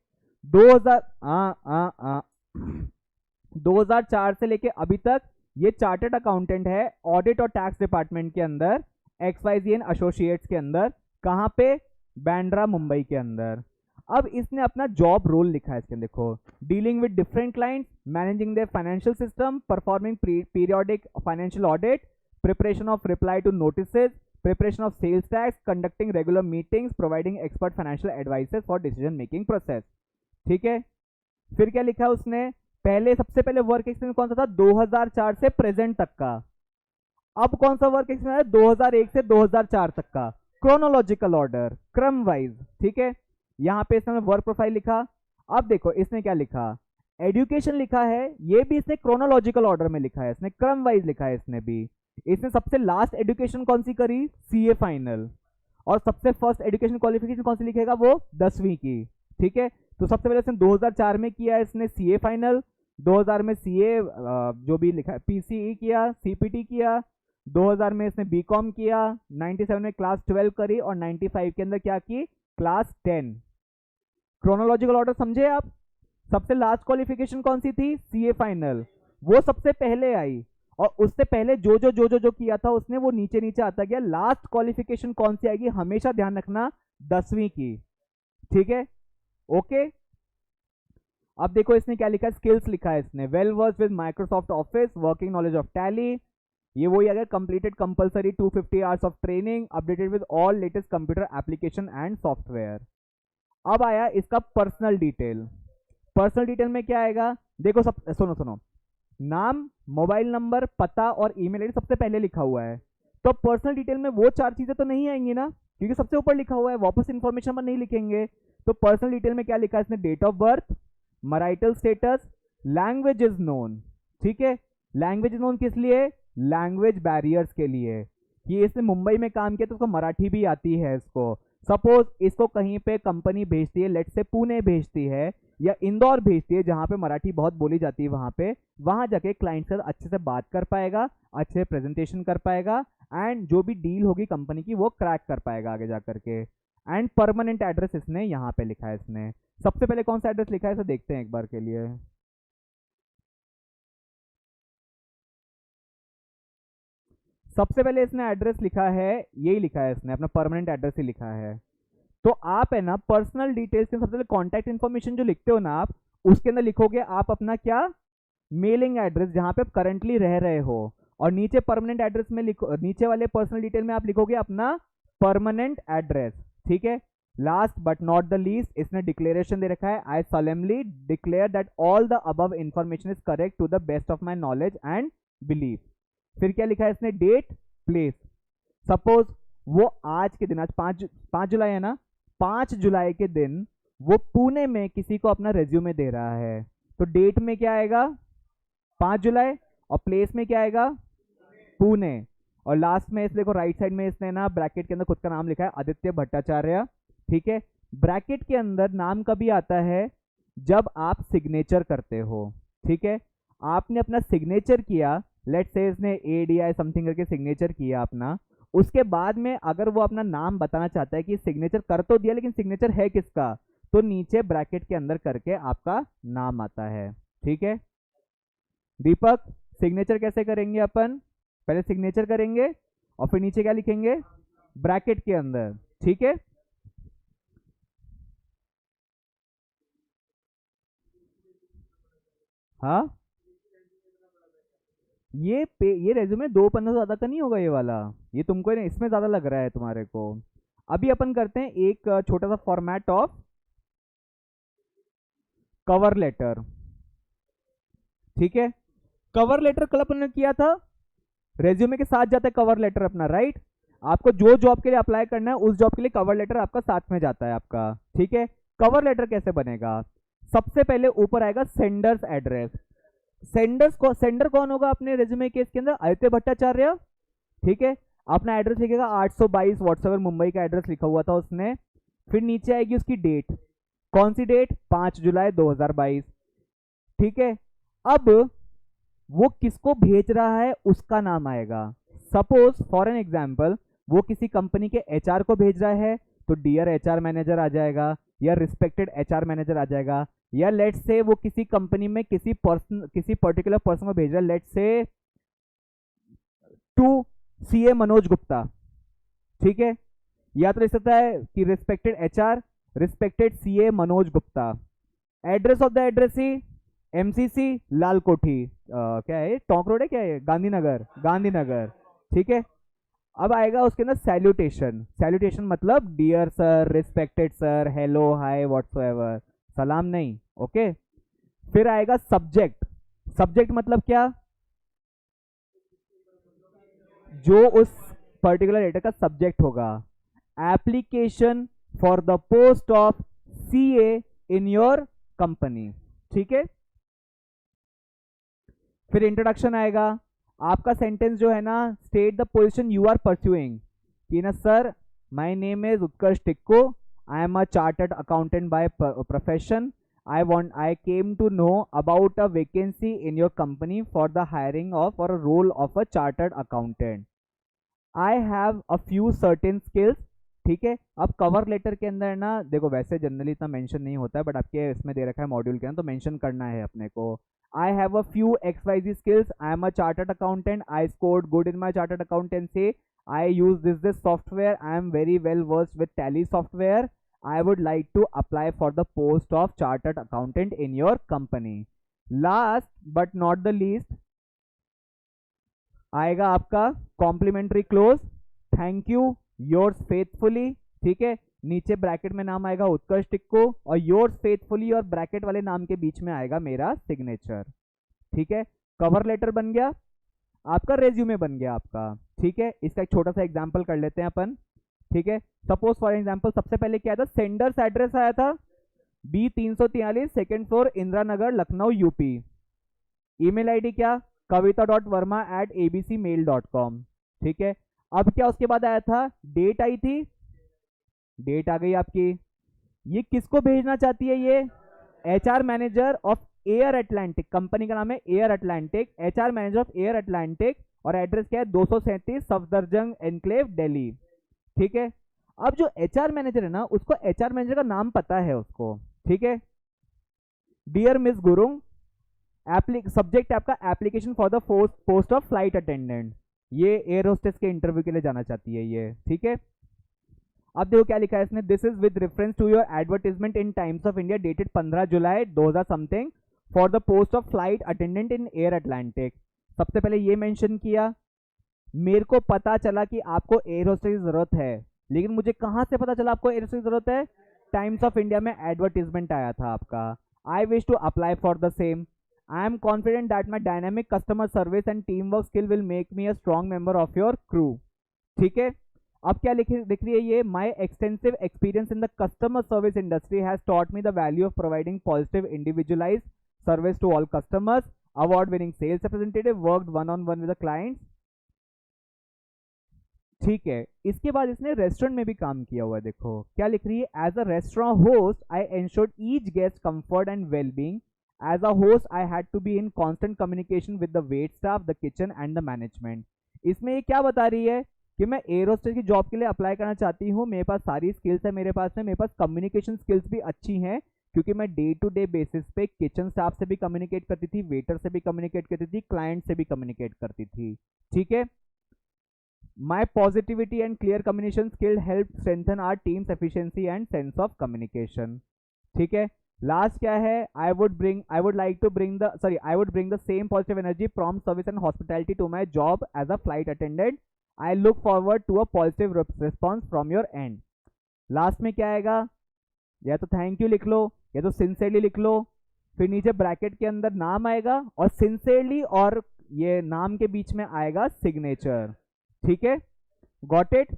2004 से लेके अभी तक ये चार्टर्ड अकाउंटेंट है ऑडिट और टैक्स डिपार्टमेंट के अंदर, XYZ एसोसिएट्स के अंदर। कहाँ पे? बैंड्रा मुंबई के अंदर। अब इसने अपना जॉब रोल लिखा है इसके, देखो, dealing with different clients, managing their financial system, performing periodic financial audit, preparation of reply to notices, preparation of sales tax, conducting regular meetings, providing expert financial advices for decision making process. ठीक है, फिर क्या लिखा है उसने, पहले सबसे पहले वर्क एक्सपीरियंस कौन सा था? 2004 से प्रेजेंट तक का। अब कौन सा वर्क एक्सपीरियंस है? 2001 से 2004 तक का, क्रोनोलॉजिकल ऑर्डर, क्रम वाइज। ठीक है, यहाँ पे इसने वर्क प्रोफाइल लिखा। अब देखो इसने क्या लिखा, एजुकेशन लिखा है, ये भी इसने क्रोनोलॉजिकल ऑर्डर में लिखा है, इसने क्रम वाइज लिखा है इसने भी। इसने सबसे लास्ट एजुकेशन कौन सी करी? CA final. और सबसे फर्स्ट एजुकेशन क्वालिफिकेशन कौन सी लिखेगा? वो 10वीं की। ठीक है, तो सबसे पहले इसने 2004 में किया है इसने सीए फाइनल, 2000 में सीए जो भी लिखा है पीसीई किया, सीपीटी किया, 2000 में इसने बीकॉम किया, 97 में क्लास 12 करी और 95 के अंदर क्या की? क्लास 10। क्रोनोलॉजिकल ऑर्डर समझे आप? सबसे लास्ट क्वालिफिकेशन कौन सी थी? सीए फाइनल, वो सबसे पहले आई, और उससे पहले जो किया था उसने वो नीचे नीचे आता गया। लास्ट क्वालिफिकेशन कौन सी आएगी? हमेशा ध्यान रखना, 10वीं की। ठीक है, ओके। अब देखो इसने क्या लिखा है, स्किल्स लिखा है इसने, well versed with Microsoft Office, working knowledge of Tally, ये वही अगर completed compulsory 250 hours of training, updated with all latest computer application and software. अब आया इसका पर्सनल डिटेल। पर्सनल डिटेल में क्या आएगा, देखो सब सुनो सुनो, नाम, मोबाइल नंबर, पता और ईमेल आईडी सबसे पहले लिखा हुआ है। तो पर्सनल डिटेल में वो चार चीजें तो नहीं आएंगी ना, क्योंकि सबसे ऊपर लिखा हुआ है, वापस इंफॉर्मेशन पर नहीं लिखेंगे। तो पर्सनल डिटेल में क्या लिखा है इसने, date of birth, marital status, language is known. ठीक है, लैंग्वेज इज नोन किस लिए, लैंग्वेज बैरियर्स के लिए, कि इसने मुंबई में काम किया तो उसको मराठी भी आती है। इसको सपोज इसको कहीं पे कंपनी भेजती है, लेट से पुणे भेजती है या इंदौर भेजती है, जहां पे मराठी बहुत बोली जाती है, वहां जाके क्लाइंट से अच्छे से बात कर पाएगा, अच्छे प्रेजेंटेशन कर पाएगा, एंड जो भी डील होगी कंपनी की वो क्रैक कर पाएगा आगे जा करके। एंड परमानेंट एड्रेस इसने यहाँ पे लिखा है। इसने सबसे पहले कौन सा एड्रेस लिखा है, इसे देखते हैं एक बार के लिए। सबसे पहले इसने एड्रेस लिखा है, यही लिखा है इसने, अपना परमानेंट एड्रेस ही लिखा है। तो आप है ना पर्सनल डिटेल्स के सबसे पहले कॉन्टैक्ट इन्फॉर्मेशन जो लिखते हो ना आप, उसके अंदर लिखोगे आप अपना क्या, मेलिंग एड्रेस जहां पे आप करंटली रह रहे हो, और नीचे परमानेंट एड्रेस में लिखो, नीचे वाले पर्सनल डिटेल में आप लिखोगे अपना परमानेंट एड्रेस। ठीक है, last but not the least इसने डिक्लेरेशन दे रखा है, I solemnly declare that all the above information is correct to the best of my knowledge and believe. फिर क्या लिखा है इसने, डेट, प्लेस। सपोज वो आज के दिन, आज 5 जुलाई है ना, 5 जुलाई के दिन वो पुणे में किसी को अपना रेज्यूमे दे रहा है, तो डेट में क्या आएगा 5 जुलाई, और प्लेस में क्या आएगा पुणे, और लास्ट में इस देखो राइट साइड में इसने ना ब्रैकेट के अंदर खुद का नाम लिखा है, आदित्य भट्टाचार्य। ठीक है, ब्रैकेट के अंदर नाम कभी आता है जब आप सिग्नेचर करते हो। ठीक है, आपने अपना सिग्नेचर किया, लेट्स से इसने ADI समथिंग करके सिग्नेचर किया अपना, उसके बाद में अगर वो अपना नाम बताना चाहता है कि सिग्नेचर कर तो दिया लेकिन सिग्नेचर है किसका, तो नीचे ब्रैकेट के अंदर करके आपका नाम आता है। ठीक है दीपक, सिग्नेचर कैसे करेंगे अपन, पहले सिग्नेचर करेंगे और फिर नीचे क्या लिखेंगे, ब्रैकेट के अंदर। ठीक है, हाँ ये रेज्यूमे 2 पन्नों से ज्यादा का नहीं होगा ये वाला, ये तुमको इसमें ज्यादा लग रहा है तुम्हारे को। अभी अपन करते हैं एक छोटा सा फॉर्मेट ऑफ कवर लेटर। ठीक है, कवर लेटर कल अपन ने किया था, रेज्यूमे के साथ जाता है कवर लेटर अपना, राइट। आपको जो जॉब के लिए अप्लाई करना है उस जॉब के लिए कवर लेटर आपका साथ में जाता है आपका। ठीक है, कवर लेटर कैसे बनेगा, सबसे पहले ऊपर आएगा सेंडर्स एड्रेस। सेंडर कौन होगा अपने रेज्यूमे केस के अंदर, आदित्य भट्टाचार्य। ठीक है, अपना एड्रेस लिखेगा 822 व्हाट्सएवर मुंबई का एड्रेस लिखा हुआ था उसने। फिर नीचे आएगी उसकी डेट, कौन सी डेट, 5 जुलाई 2022। ठीक है, अब वो किसको भेज रहा है उसका नाम आएगा। सपोज फॉर एन एग्जाम्पल वो किसी कंपनी के HR को भेज रहा है, तो डियर HR मैनेजर आ जाएगा, या रिस्पेक्टेड HR मैनेजर आ जाएगा, या लेट्स से वो किसी कंपनी में किसी पर्टिकुलर पर्सन को भेज रहा है, let's say to CA Manoj Gupta. ठीक है, या तो लिख सकता है कि respected HR, respected CA Manoj Gupta. Address of the address he MCC लाल कोठी, क्या है टोंक रोड है, क्या है गांधीनगर। ठीक है, अब आएगा उसके अंदर सैल्यूटेशन। सैल्यूटेशन मतलब dear sir, respected sir, hello, hi, whatsoever, सलाम नहीं। ओके, फिर आएगा सब्जेक्ट। सब्जेक्ट मतलब क्या, जो उस पर्टिकुलर लेटर का सब्जेक्ट होगा। Application for the post of CA in your company. ठीक है, फिर इंट्रोडक्शन आएगा, आपका सेंटेंस जो है ना, state the position you are pursuing, कि ना sir my name is Utkarsh Tikko, I am a chartered accountant by profession, I came to know about a vacancy in your company for the hiring of or a role of a chartered accountant. I have a few certain skills. ठीक है, अब cover letter के अंदर ना देखो वैसे generally इतना mention नहीं होता है, बट आपके इसमें दे रखा है मॉड्यूल के अंदर, तो मेंशन करना है अपने को। I have a few XYZ skills. I am a chartered accountant. I scored good in my chartered accountancy. I use this software. I am very well versed with Tally software. I would like to apply for the post of chartered accountant in your company. Last but not the least, आएगा आपका complimentary close, thank you, yours faithfully, ठीक है, नीचे bracket में नाम आएगा उत्कर्ष टिक्को, और yours faithfully और ब्रैकेट वाले नाम के बीच में आएगा मेरा सिग्नेचर, ठीक है। कवर लेटर बन गया आपका, रेज्यूमे बन गया आपका, ठीक है। इसका एक छोटा सा एग्जांपल कर लेते हैं अपन, ठीक है। सपोज फॉर एग्जांपल सबसे पहले क्या था, सेंडर्स एड्रेस आया था B343 second floor Indira Nagar Lucknow UP. Email ID क्या, kavita.verma@abcmail.com, ठीक है। अब क्या उसके बाद आया था, डेट आई थी, डेट आ गई आपकी। ये किसको भेजना चाहती है, ये HR manager of air Atlantic, company का नाम है air Atlantic, HR manager of air Atlantic, और एड्रेस क्या है 237 सफदरजंग एनक्लेव दिल्ली, ठीक है। अब जो HR मैनेजर है ना, उसको HR मैनेजर का नाम पता है उसको, ठीक है। डियर मिस गुरुंग, सब्जेक्ट आपका application for the post of flight attendant, ये एयर होस्टेस के इंटरव्यू के लिए जाना चाहती है ये, ठीक है। अब देखो क्या लिखा है इसने, this is with reference to your advertisement in Times of India dated 15 July 2000 something for the post of flight attendant in Air Atlantic. सबसे पहले ये मेंशन किया, मेरे को पता चला कि आपको एयर होस्टेस की जरूरत है, लेकिन मुझे कहां से पता चला आपको एयर होस्टेस की जरूरत है, टाइम्स ऑफ इंडिया में एडवर्टीजमेंट आया था आपका। I wish to apply for the same, I am confident that my dynamic customer service and teamwork skill will make me a strong member of your crew, ठीक है। अब क्या लिख रही है ये, my extensive experience in the customer service industry has taught me the value of providing positive individualised service to all customers, award winning sales representative, worked one on one with the clients, ठीक है। इसके बाद इसने restaurant में भी काम किया हुआ है, देखो क्या लिख रही है, as a restaurant host I ensured each guest comfort and wellbeing, as a host I had to be in constant communication with the wait staff, the kitchen and the management. इसमें ये क्या बता रही है कि मैं एयर होस्टेस की job के लिए अप्लाई करना चाहती हूँ, मेरे पास सारी स्किल्स है, मेरे पास कम्युनिकेशन स्किल्स भी अच्छी हैं, क्योंकि मैं डे टू डे बेसिस पे किचन स्टाफ से भी कम्युनिकेट करती थी, वेटर से भी कम्युनिकेट करती थी, क्लाइंट से भी कम्युनिकेट करती थी, ठीक है। My positivity and clear communication skill help strengthen our team's efficiency and sense of communication, ठीक है। लास्ट क्या है, I would bring the same positive energy, prompt service and hospitality to my job as a flight attendant. I look forward to a positive response from your end. Last में क्या आएगा, या तो thank you लिख लो या तो sincerely लिख लो, फिर नीचे ब्रैकेट के अंदर नाम आएगा और सिंसियरली और ये नाम के बीच में आएगा सिग्नेचर, ठीक है। Got it,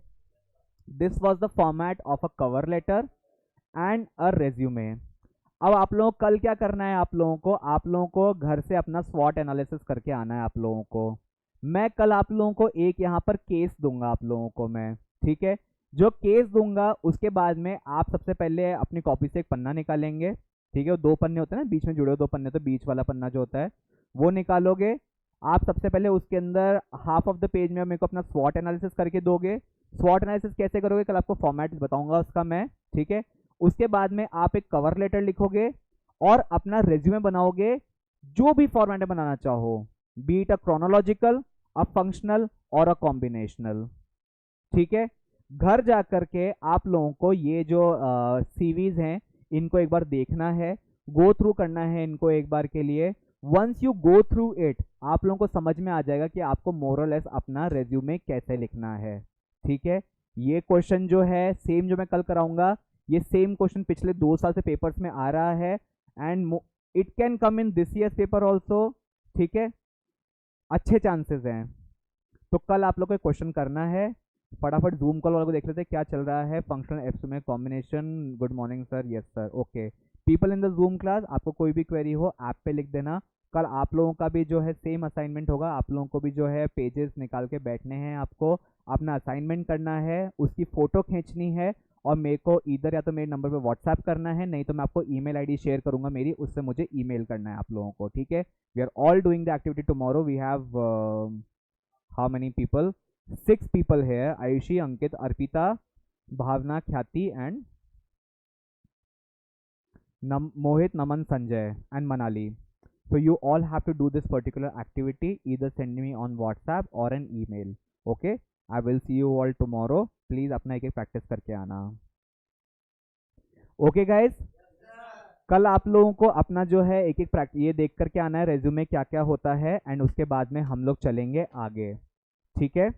this was the format of a cover letter and a resume. अब आप लोगों को कल क्या करना है, आप लोगों को घर से अपना स्वॉट एनालिसिस करके आना है आप लोगों को। मैं कल आप लोगों को एक यहाँ पर केस दूंगा आप लोगों को मैं, ठीक है। जो केस दूंगा उसके बाद में आप सबसे पहले अपनी कॉपी से एक पन्ना निकालेंगे, ठीक है। वो 2 पन्ने होते हैं ना, बीच में जुड़े हुए 2 पन्ने, तो बीच वाला पन्ना जो होता है वो निकालोगे आप। सबसे पहले उसके अंदर हाफ ऑफ द पेज में मेरे को अपना स्वॉट एनालिसिस करके दोगे। स्वॉट एनालिसिस कैसे करोगे कल आपको फॉर्मेट बताऊंगा उसका मैं, ठीक है। उसके बाद में आप एक कवर लेटर लिखोगे और अपना रेज्यूमे बनाओगे, जो भी फॉर्मेट में बनाना चाहो, B it a chronological, a functional और अ कॉम्बिनेशनल, ठीक है। घर जा करके आप लोगों को ये जो सीवीज हैं इनको एक बार देखना है, गो थ्रू करना है इनको एक बार के लिए। Once you go through it आप लोगों को समझ में आ जाएगा कि आपको मोरलेस अपना रेज्यूमे कैसे लिखना है, ठीक है। ये क्वेश्चन जो है सेम जो मैं कल कराऊंगा, ये सेम क्वेश्चन पिछले 2 साल से पेपर्स में आ रहा है and it can come in this years paper also, ठीक है। अच्छे चांसेस हैं, तो कल आप लोग को क्वेश्चन करना है। फटाफट जूम कॉल वालों को देख लेते हैं क्या चल रहा है, फंक्शनल एप्स में combination. Good morning sir, yes sir, okay. People in the zoom class, आपको कोई भी क्वेरी हो ऐप पे लिख देना। कल आप लोगों का भी जो है सेम असाइनमेंट होगा, आप लोगों को भी जो है पेजेस निकाल के बैठने हैं, आपको अपना असाइनमेंट करना है, उसकी फ़ोटो खींचनी है और मेरे को इधर या तो मेरे नंबर पे व्हाट्सएप करना है, नहीं तो मैं आपको ईमेल आईडी शेयर करूंगा मेरी, उससे मुझे ईमेल करना है आप लोगों को, ठीक है। We are all doing the activity tomorrow. We have how many people, 6 people here, Ayushi, Ankit, Arpita, Bhavna, Khyati and Mohit, Naman, Sanjay and Manali. So you all have to do this particular activity, either send me on WhatsApp or an email, okay. I will see you all tomorrow. Please अपना एक एक practice करके आना, okay guys। कल आप लोगों को अपना जो है एक एक प्रैक्टिस ये देख करके आना है रेज्यूमे क्या क्या होता है, एंड उसके बाद में हम लोग चलेंगे आगे। ठीक है।